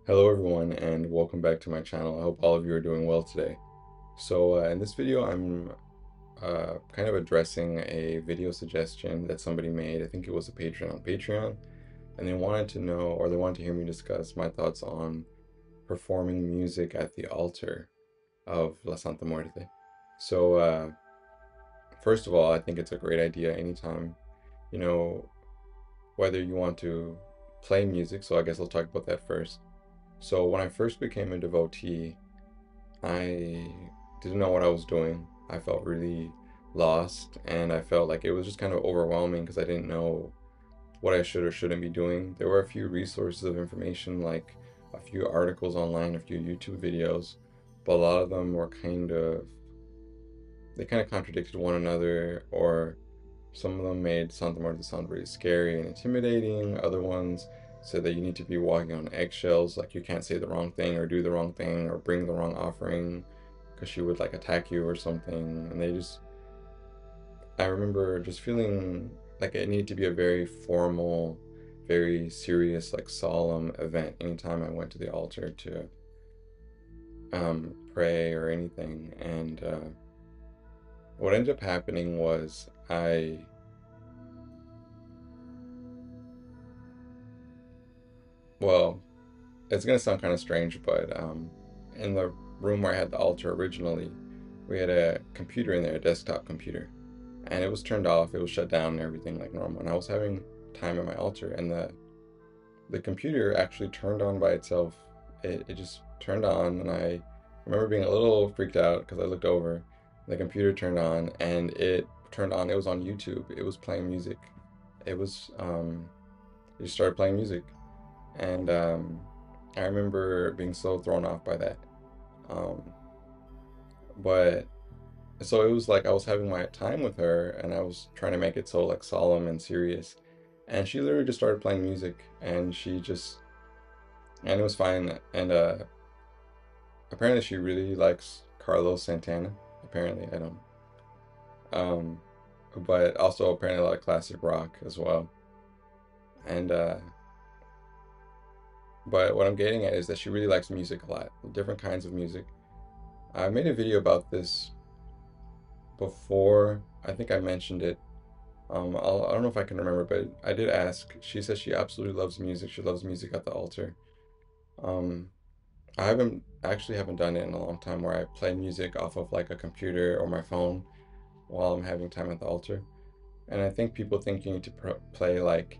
Hello everyone and welcome back to my channel. I hope all of you are doing well today. In this video I'm kind of addressing a video suggestion that somebody made. I think it was a patron on Patreon, and they wanted to know, or they wanted to hear me discuss my thoughts on performing music at the altar of La Santa Muerte. So First of all, I think it's a great idea anytime, you know, whether you want to play music. So I guess I'll talk about that first. So when I first became a devotee, I didn't know what I was doing. I felt really lost, and I felt like it was just kind of overwhelming because I didn't know what I should or shouldn't be doing. There were a few resources of information, like a few articles online, a few YouTube videos, but a lot of them were they kind of contradicted one another, or some of them made Santa Marta sound really scary and intimidating. Other ones said that you need to be walking on eggshells, like you can't say the wrong thing or do the wrong thing or bring the wrong offering because she would like attack you or something. I remember just feeling like it needed to be a very formal, very serious, like solemn event anytime I went to the altar to pray or anything. And what ended up happening was well, it's gonna sound kind of strange, but in the room where I had the altar originally, we had a computer in there, a desktop computer, and it was turned off. It was shut down and everything like normal. And I was having time at my altar, and the computer actually turned on by itself. It just turned on, and I remember being a little freaked out because I looked over. The computer turned on, and it turned on. It was on YouTube. It was playing music. It was it just started playing music, and I remember being so thrown off by that. Um, but so it was like I was having my time with her, and I was trying to make it so like solemn and serious, and she literally just started playing music, and it was fine. And apparently she really likes Carlos Santana. Apparently, I don't. Um, but also apparently a lot of classic rock as well. And but what I'm getting at is that she really likes music a lot, different kinds of music. I made a video about this before. I think I mentioned it. I don't know if I can remember, but I did ask. She says she absolutely loves music. She loves music at the altar. Um, I haven't done it in a long time where I play music off of like a computer or my phone while I'm having time at the altar. And I think people think you need to play like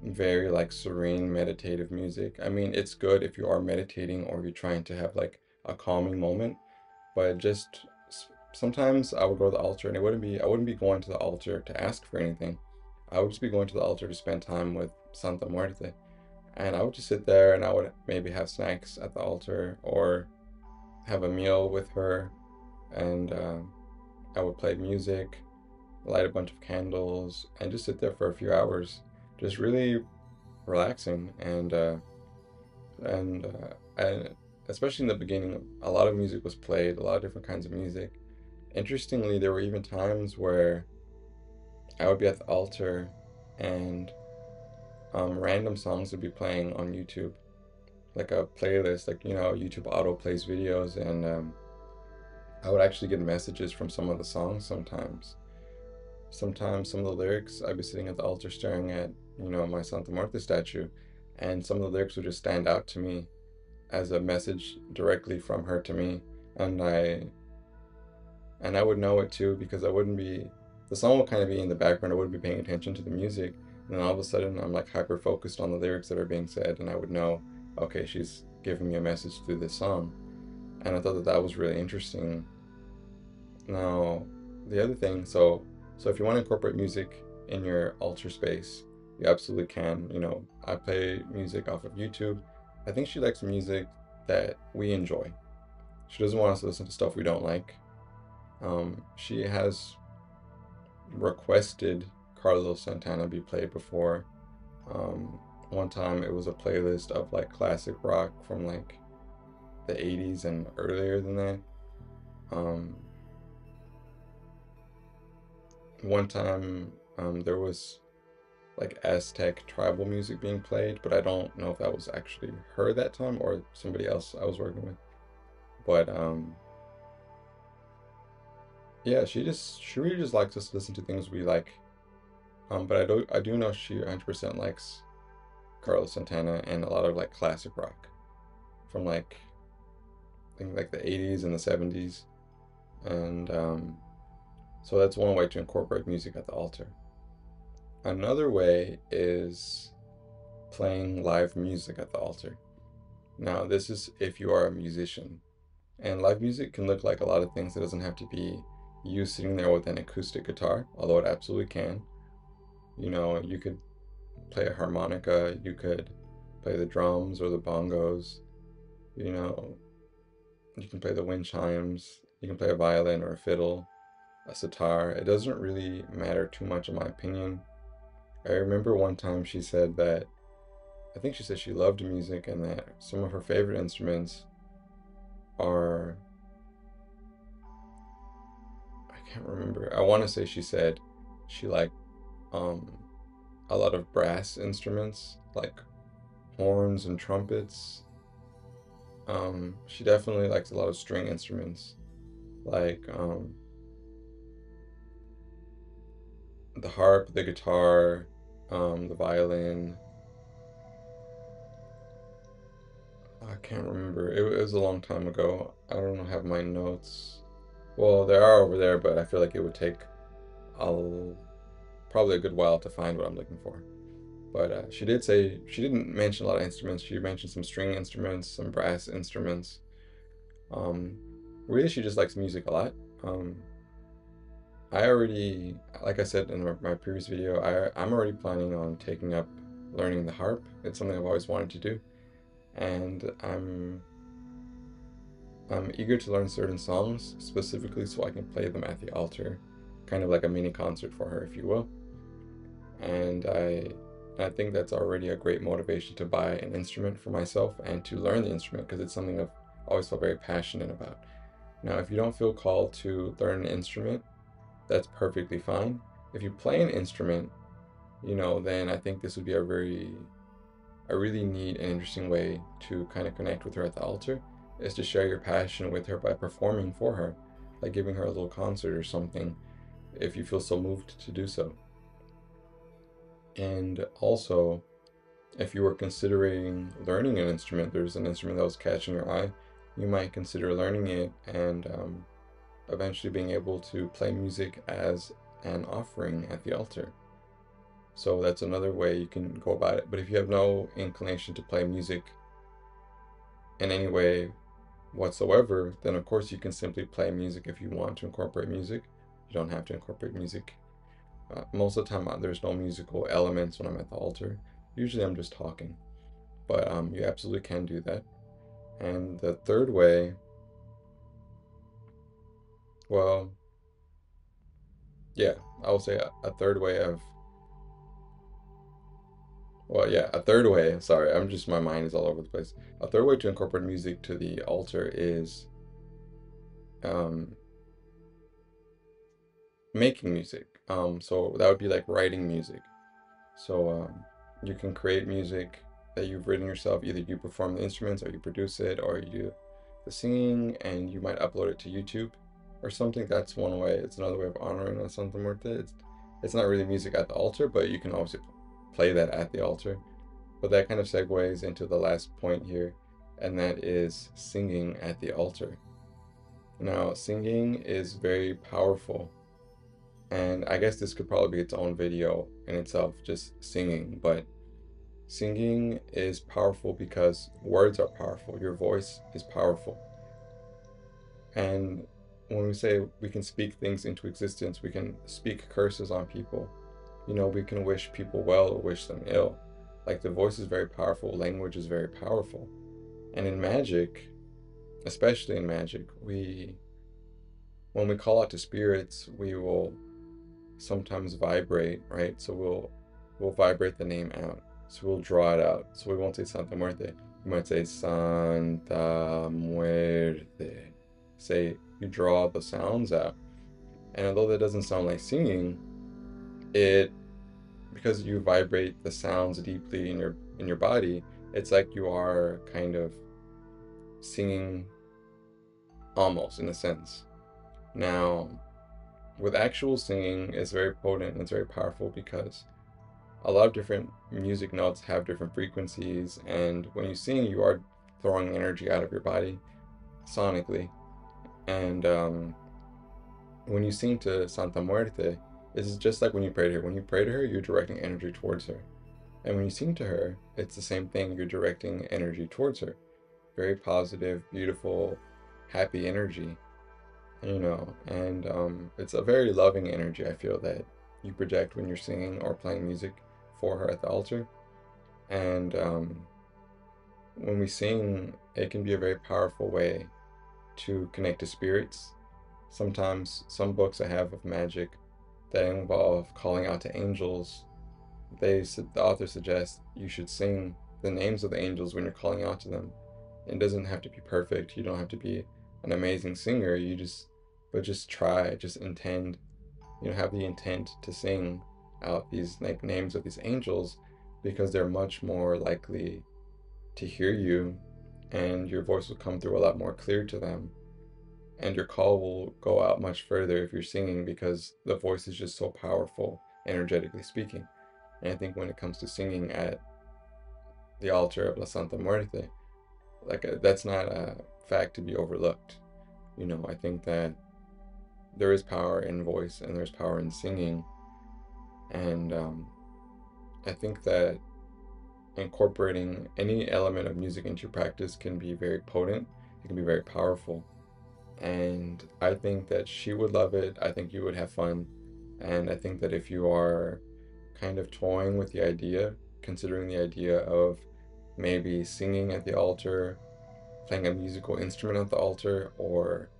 very like serene meditative music. I mean, it's good if you are meditating or you're trying to have like a calming moment, but sometimes I would go to the altar, and I wouldn't be going to the altar to ask for anything. I would just be going to the altar to spend time with Santa Muerte. And I would just sit there, and I would maybe have snacks at the altar or have a meal with her, and I would play music, light a bunch of candles, and just sit there for a few hours, just really relaxing. And especially in the beginning, a lot of music was played, a lot of different kinds of music. Interestingly, there were even times where I would be at the altar, and random songs would be playing on YouTube, like a playlist, like YouTube auto plays videos, and I would actually get messages from some of the songs sometimes. Sometimes some of the lyrics, I'd be sitting at the altar staring at, my Santa Marta statue, and some of the lyrics would just stand out to me as a message directly from her to me, and I would know it too because the song would kind of be in the background. I wouldn't be paying attention to the music, and then all of a sudden I'm like hyper focused on the lyrics that are being said, and I would know, okay, she's giving me a message through this song, and I thought that that was really interesting. Now, the other thing, so if you want to incorporate music in your altar space, you absolutely can. I play music off of YouTube. I think she likes music that we enjoy. She doesn't want us to listen to stuff we don't like. She has requested Carlos Santana be played before. One time it was a playlist of like classic rock from like the 80s and earlier than that. Um, One time there was like Aztec tribal music being played, but I don't know if that was actually her that time or somebody else I was working with. But yeah, she really just likes us to listen to things we like. But I do know she 100% likes Carlos Santana and a lot of like classic rock from like I think like the 80s and the 70s. And so that's one way to incorporate music at the altar. Another way is playing live music at the altar. Now, this is if you are a musician. And live music can look like a lot of things. It doesn't have to be you sitting there with an acoustic guitar, although it absolutely can. You could play a harmonica, you could play the drums or the bongos, you know, you can play the wind chimes, you can play a violin or a fiddle, a sitar. It doesn't really matter too much, in my opinion. I remember one time she said that, I think she said she loved music and that some of her favorite instruments are, I can't remember. I want to say she said she liked um, a lot of brass instruments, like horns and trumpets. She definitely likes a lot of string instruments, like the harp, the guitar, the violin. I can't remember. It was a long time ago. I don't have my notes. Well, they are over there, but I feel like it would take a, probably a good while to find what I'm looking for. But she did say she didn't mention a lot of instruments. She mentioned some string instruments, some brass instruments. Um, Really, she just likes music a lot. Um, I already, like I said in my previous video, I'm already planning on taking up learning the harp. It's something I've always wanted to do, and I'm eager to learn certain songs specifically so I can play them at the altar, kind of like a mini concert for her, if you will. And I think that's already a great motivation to buy an instrument for myself and to learn the instrument because it's something I've always felt very passionate about. Now, if you don't feel called to learn an instrument, that's perfectly fine. If you play an instrument, then I think this would be a really neat and interesting way to kind of connect with her at the altar, is to share your passion with her by performing for her, like giving her a little concert or something, if you feel so moved to do so. And also, if you were considering learning an instrument, there's an instrument that was catching your eye, you might consider learning it and eventually being able to play music as an offering at the altar. So that's another way you can go about it. But if you have no inclination to play music in any way whatsoever, then of course you can simply play music if you want to incorporate music. You don't have to incorporate music. Most of the time, there's no musical elements when I'm at the altar. Usually I'm just talking. But you absolutely can do that. And the third way, well, yeah, I will say a third way of, well, yeah, a third way, sorry, my mind is all over the place. A third way to incorporate music to the altar is um, making music. So that would be like writing music. So you can create music that you've written yourself. Either you perform the instruments, or you produce it, or you do the singing, and you might upload it to YouTube or something. That's one way. It's another way of honoring a Santa Muerte. It's not really music at the altar, but you can obviously play that at the altar. But that kind of segues into the last point here, and that is singing at the altar. Now, singing is very powerful, and I guess this could probably be its own video in itself, just singing, but singing is powerful because words are powerful. Your voice is powerful. And when we say we can speak things into existence, we can speak curses on people. We can wish people well or wish them ill. Like, the voice is very powerful, language is very powerful. And in magic, especially in magic, when we call out to spirits, we will sometimes vibrate, right? So we'll vibrate the name out. So we'll draw it out. So we won't say Santa Muerte. We might say Santa Muerte. Say, you draw the sounds out. And although that doesn't sound like singing, it because you vibrate the sounds deeply in your body, it's like you are kind of singing almost in a sense. Now, with actual singing, it's very potent and it's very powerful because a lot of different music notes have different frequencies, and when you sing, you are throwing energy out of your body sonically. And when you sing to Santa Muerte, it's just like when you pray to her. When you pray to her, you're directing energy towards her. And when you sing to her, it's the same thing. You're directing energy towards her. Very positive, beautiful, happy energy, and it's a very loving energy, I feel, that you project when you're singing or playing music for her at the altar. And when we sing, it can be a very powerful way to connect to spirits. Sometimes some books I have of magic that involve calling out to angels, the author suggests you should sing the names of the angels when you're calling out to them. It doesn't have to be perfect. You don't have to be an amazing singer. But just try, just intend, have the intent to sing out these like names of these angels, because they're much more likely to hear you, and your voice will come through a lot more clear to them, and your call will go out much further if you're singing, because the voice is just so powerful, energetically speaking. And I think when it comes to singing at the altar of La Santa Muerte, that's not a fact to be overlooked. I think that there is power in voice and there's power in singing, and I think that incorporating any element of music into your practice can be very potent. It can be very powerful, and I think that she would love it. I think you would have fun, and I think that if you are kind of toying with the idea, considering the idea of maybe singing at the altar, playing a musical instrument at the altar, or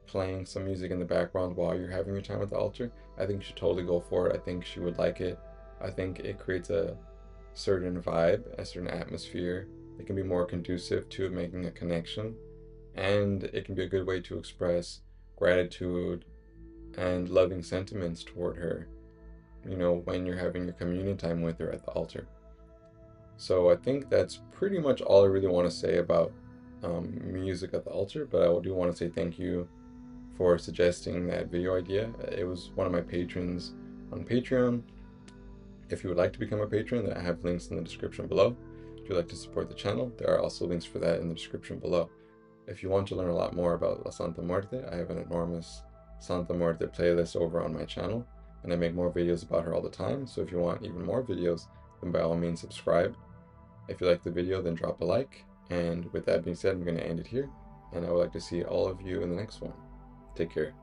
playing some music in the background while you're having your time at the altar, I think you should totally go for it. I think she would like it. I think it creates a certain vibe, a certain atmosphere. It can be more conducive to making a connection, and it can be a good way to express gratitude and loving sentiments toward her, when you're having your communion time with her at the altar. So I think that's pretty much all I really want to say about music at the altar, but I do want to say thank you for suggesting that video idea. It was one of my patrons on Patreon. If you would like to become a patron, I have links in the description below. If you'd like to support the channel, there are also links for that in the description below. If you want to learn a lot more about La Santa Muerte, I have an enormous Santa Muerte playlist over on my channel, and I make more videos about her all the time. So if you want even more videos, then by all means subscribe. If you like the video, then drop a like. And with that being said, I'm going to end it here, and I would like to see all of you in the next one. Take care.